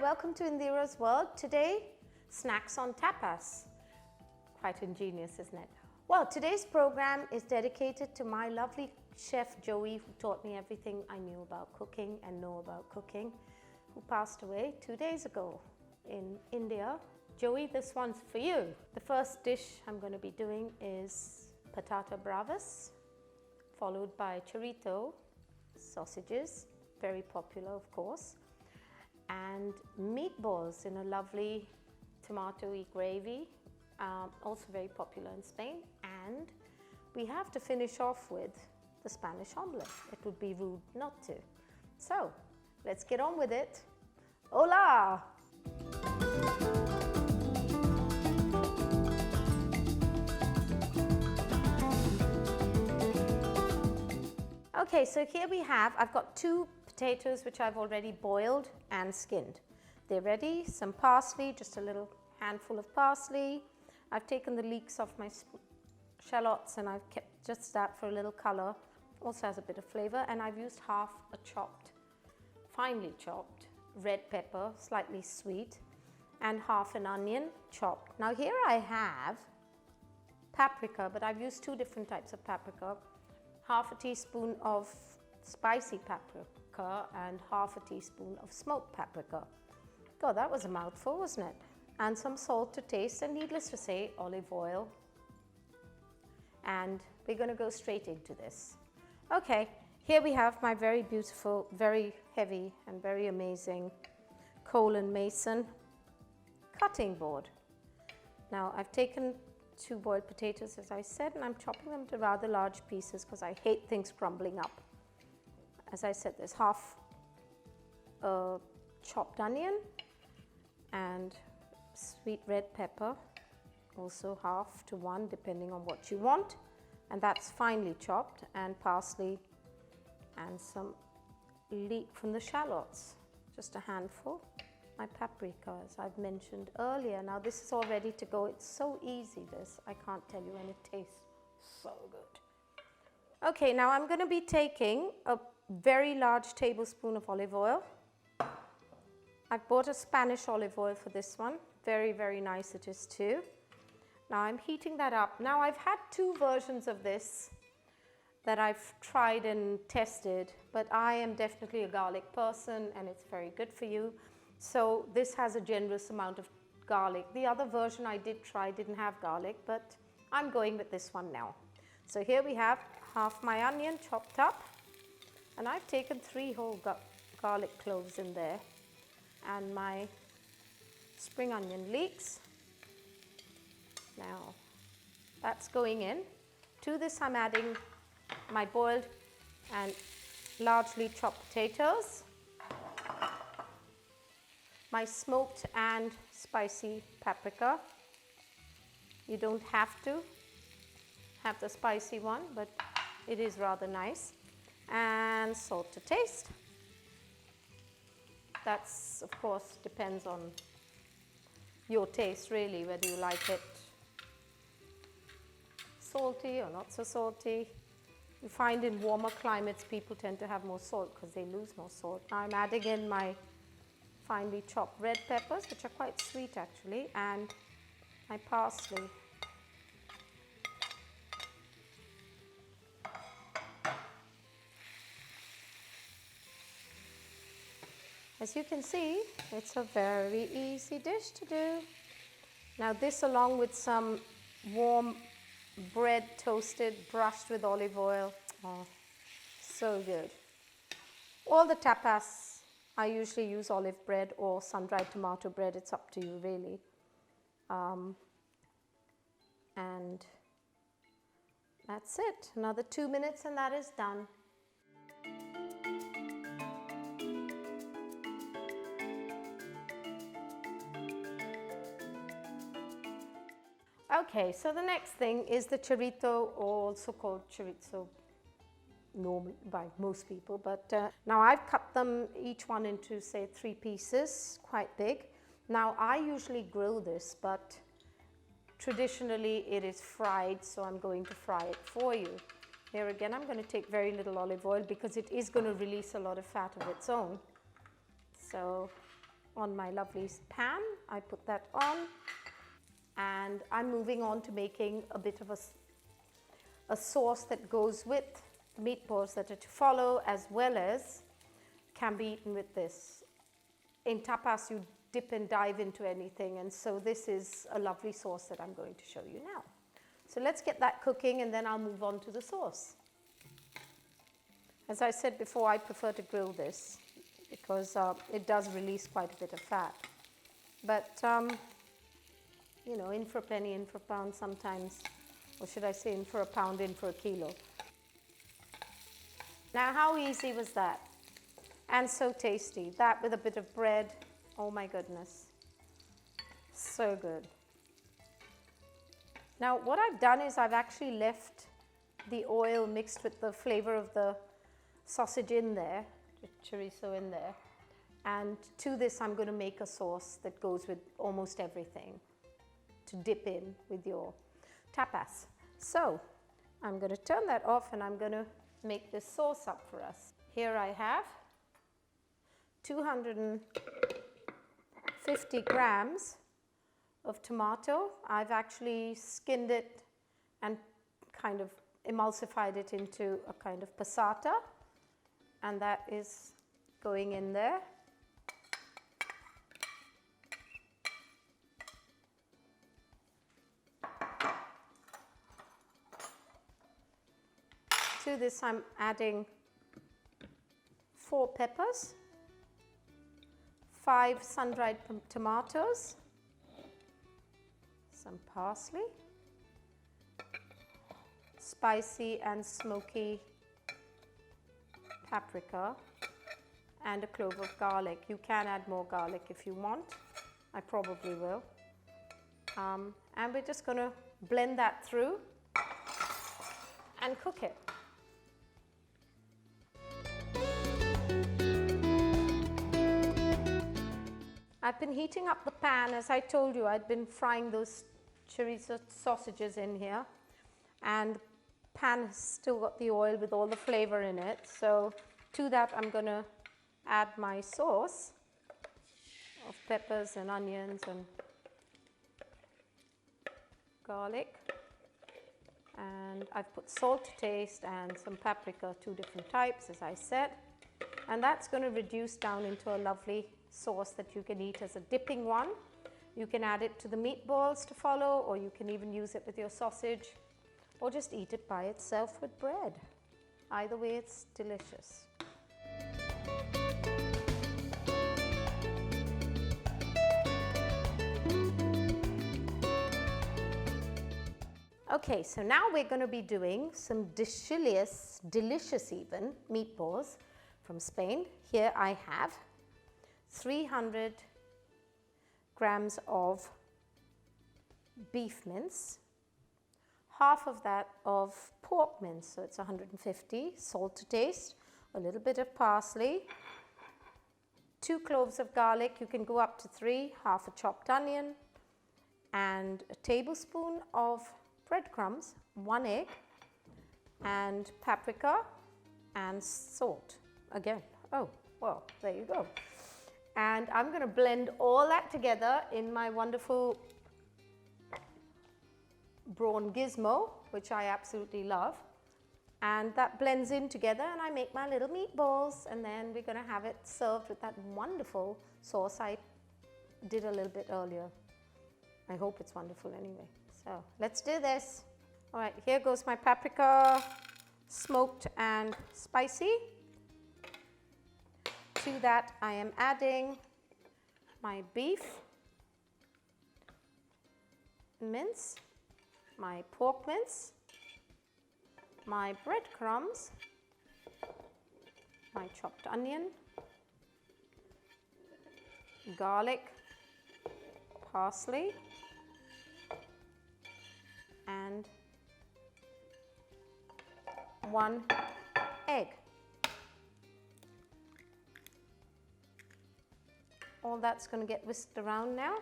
welcome to Indira's World. Today, snacks on tapas. Quite ingenious, isn't it? Well, today's program is dedicated to my lovely chef Joey, who taught me everything I knew about cooking and know about cooking, who passed away 2 days ago in India. Joey, this one's for you. The first dish I'm going to be doing is patata bravas, followed by chorizo, sausages, very popular of course, and meatballs in a lovely tomato-y gravy, also very popular in Spain. And we have to finish off with the Spanish omelette. It would be rude not to. So let's get on with it. Hola! Okay, so here we have, I've got 2 potatoes which I've already boiled and skinned. They're ready, some parsley, just a little handful of parsley. I've taken the leeks off my shallots and I've kept just that for a little color. Also has a bit of flavor, and I've used half a chopped, finely chopped red pepper, slightly sweet, and half an onion chopped. Now here I have paprika, but I've used 2 different types of paprika. Half a teaspoon of spicy paprika and half a teaspoon of smoked paprika. God, that was a mouthful, wasn't it? And some salt to taste, and needless to say, olive oil. And we're going to go straight into this. Okay, here we have my very beautiful, very heavy and very amazing Colin Mason cutting board. Now I've taken 2 boiled potatoes, as I said, and I'm chopping them to rather large pieces because I hate things crumbling up. As I said, there's half a chopped onion and sweet red pepper, also half to 1 depending on what you want, and that's finely chopped, and parsley and some leek from the shallots, just a handful. My paprika, as I've mentioned earlier. Now this is all ready to go. It's so easy, this. I can't tell you, and it tastes so good. Okay, now I'm going to be taking a very large tablespoon of olive oil. I've bought a Spanish olive oil for this one. Very, very nice it is too. Now I'm heating that up. Now I've had 2 versions of this that I've tried and tested, but I am definitely a garlic person and it's very good for you. So this has a generous amount of garlic. The other version I did try didn't have garlic, but I'm going with this one now. So here we have half my onion chopped up, and I've taken 3 whole garlic cloves in there, and my spring onion leeks. Now that's going in. To this I'm adding my boiled and largely chopped potatoes, my smoked and spicy paprika. You don't have to have the spicy one, but it is rather nice. And salt to taste. That's, of course, depends on your taste really, whether you like it salty or not so salty. You find in warmer climates people tend to have more salt because they lose more salt. Now I'm adding in my finely chopped red peppers, which are quite sweet actually, and my parsley. As you can see, it's a very easy dish to do. Now this, along with some warm bread, toasted, brushed with olive oil. Oh, so good. All the tapas, I usually use olive bread or sun-dried tomato bread. It's up to you really. And that's it. Another 2 minutes and that is done. Okay, so the next thing is the chorizo, also called chorizo normal by most people, but now I've cut them each one into say 3 pieces, quite big. Now I usually grill this, but traditionally it is fried, so I'm going to fry it for you. Here again I'm going to take very little olive oil because it is going to release a lot of fat of its own. So on my lovely pan. I put that on, and I'm moving on to making a bit of a sauce that goes with the meatballs that are to follow, as well as can be eaten with this. In tapas, you dip and dive into anything, and so this is a lovely sauce that I'm going to show you now. So let's get that cooking, and then I'll move on to the sauce. As I said before, I prefer to grill this because it does release quite a bit of fat. But, you know, in for a penny, in for a pound sometimes, or should I say in for a pound, in for a kilo. Now, how easy was that? And so tasty. That with a bit of bread, oh my goodness, so good. Now, what I've done is I've actually left the oil mixed with the flavor of the sausage in there, the chorizo in there, and to this I'm going to make a sauce that goes with almost everything to dip in with your tapas. So I'm going to turn that off, and I'm going to make this sauce up for us. Here I have 250 grams of tomato. I've actually skinned it and kind of emulsified it into a kind of passata, and that is going in there. To this I'm adding 4 peppers, 5 sun-dried tomatoes, some parsley, spicy and smoky paprika, and a clove of garlic. You can add more garlic if you want. I probably will. And we're just going to blend that through and cook it. I've been heating up the pan. As I told you, I'd been frying those chorizo sausages in here, and the pan has still got the oil with all the flavor in it. So to that I'm going to add my sauce of peppers and onions and garlic, and I've put salt to taste and some paprika, 2 different types as I said, and that's going to reduce down into a lovely sauce that you can eat as a dipping one. You can add it to the meatballs to follow, or you can even use it with your sausage, or just eat it by itself with bread. Either way, it's delicious. Okay, so now we're going to be doing some delicious even meatballs from Spain. Here I have 300 grams of beef mince, half of that of pork mince, so it's 150, salt to taste, a little bit of parsley, 2 cloves of garlic, you can go up to 3, half a chopped onion, and a tablespoon of breadcrumbs, 1 egg, and paprika and salt again. Oh, well, there you go. And I'm going to blend all that together in my wonderful Braun Gizmo, which I absolutely love. And that blends in together, and I make my little meatballs, and then we're going to have it served with that wonderful sauce I did a little bit earlier. I hope it's wonderful anyway. So let's do this. All right, here goes my paprika, smoked and spicy. To that I am adding my beef mince, my pork mince, my breadcrumbs, my chopped onion, garlic, parsley, and 1 egg. All that's going to get whisked around now.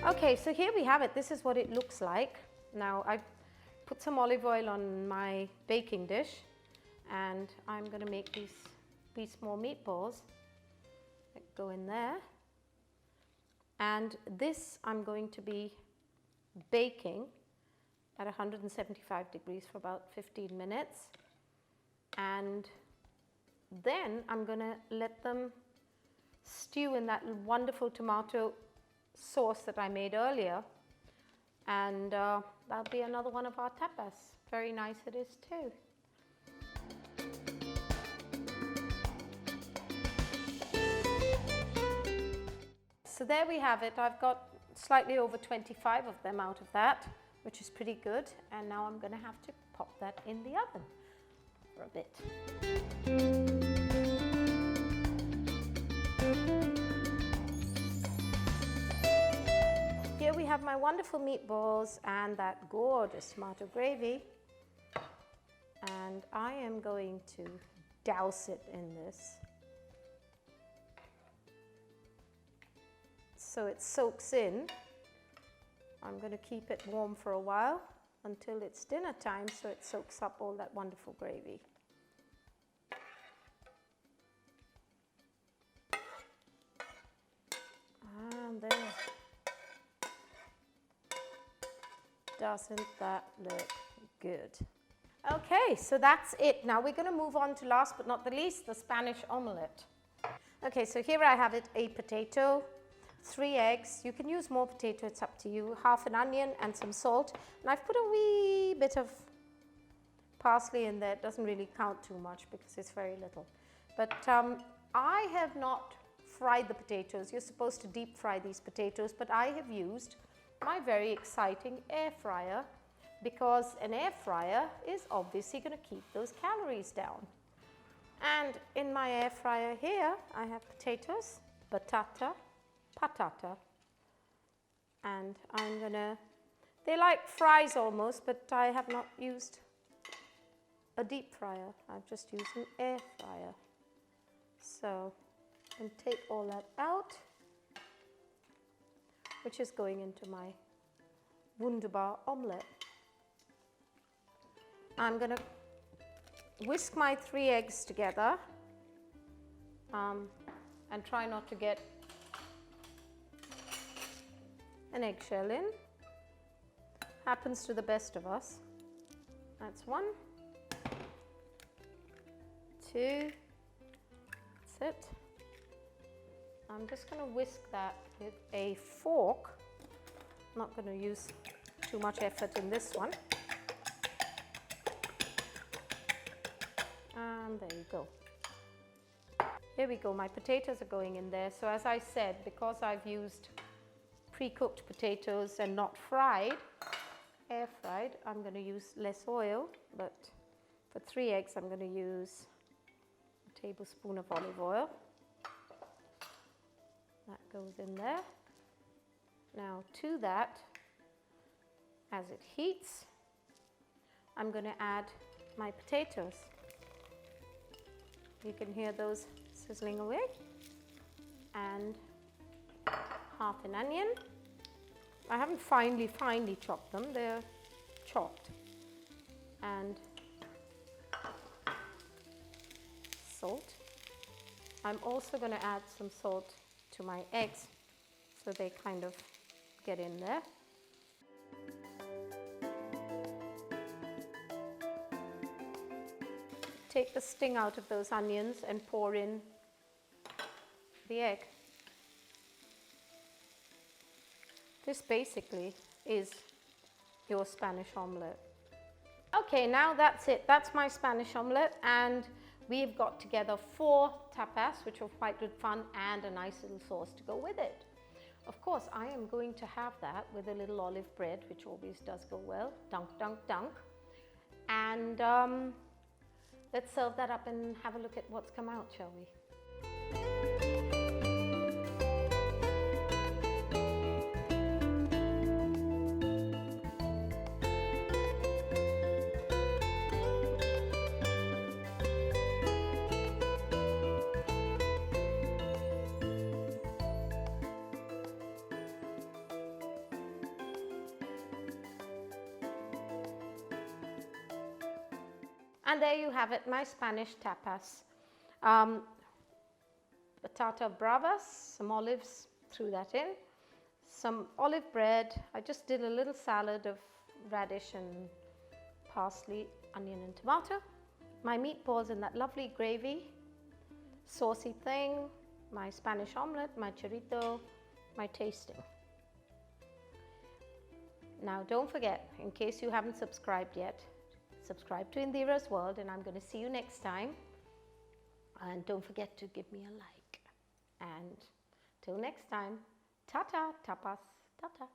Okay, so here we have it. This is what it looks like. Now I've put some olive oil on my baking dish, and I'm going to make these small meatballs that go in there. And this I'm going to be baking at 175 degrees for about 15 minutes. And then I'm going to let them stew in that wonderful tomato sauce that I made earlier. And that'll be another one of our tapas. Very nice it is too. So there we have it. I've got slightly over 25 of them out of that, which is pretty good. And now I'm going to have to pop that in the oven for a bit. Here we have my wonderful meatballs and that gorgeous tomato gravy. And I am going to douse it in this, so it soaks in. I'm going to keep it warm for a while until it's dinner time, so it soaks up all that wonderful gravy. And there. Doesn't that look good? Okay, so that's it. Now we're going to move on to, last but not the least, the Spanish omelette. Okay, so here I have it: a potato, 3 eggs. You can use more potato, it's up to you. Half an onion and some salt. And I've put a wee bit of parsley in there. It doesn't really count too much because it's very little. But I have not fried the potatoes. You're supposed to deep fry these potatoes, but I have used my very exciting air fryer, because an air fryer is obviously going to keep those calories down. And in my air fryer here, I have potatoes, patata, and I'm going to, they're like fries almost, but I have not used a deep fryer. I've just used an air fryer. So I'm going to take all that out, which is going into my wunderbar omelette. I'm going to whisk my 3 eggs together and try not to get an eggshell in. Happens to the best of us. That's 1, 2, that's it. I'm just going to whisk that with a fork. I'm not going to use too much effort in this one. And there you go. Here we go, my potatoes are going in there. So as I said, because I've used pre-cooked potatoes and not fried, air fried, I'm going to use less oil, but for 3 eggs I'm going to use a tablespoon of olive oil. That goes in there. Now to that, as it heats, I'm going to add my potatoes. You can hear those sizzling away. And half an onion. I haven't finely chopped them, they're chopped. And salt. I'm also going to add some salt to my eggs so they kind of get in there. Take the sting out of those onions and pour in the egg. This basically is your Spanish omelette. Okay, now that's it. That's my Spanish omelette, and we've got together 4 tapas, which are quite good fun, and a nice little sauce to go with it. Of course, I am going to have that with a little olive bread, which always does go well. Dunk, dunk, dunk. And let's serve that up and have a look at what's come out, shall we? And there you have it, my Spanish tapas. Patata bravas, some olives, threw that in. Some olive bread. I just did a little salad of radish and parsley, onion and tomato. My meatballs in that lovely gravy, saucy thing, my Spanish omelette, my chorizo, my tasting. Now don't forget, in case you haven't subscribed yet, subscribe to IndiraasWorld, and I'm going to see you next time. And don't forget to give me a like. And till next time, tata, tapas, tata.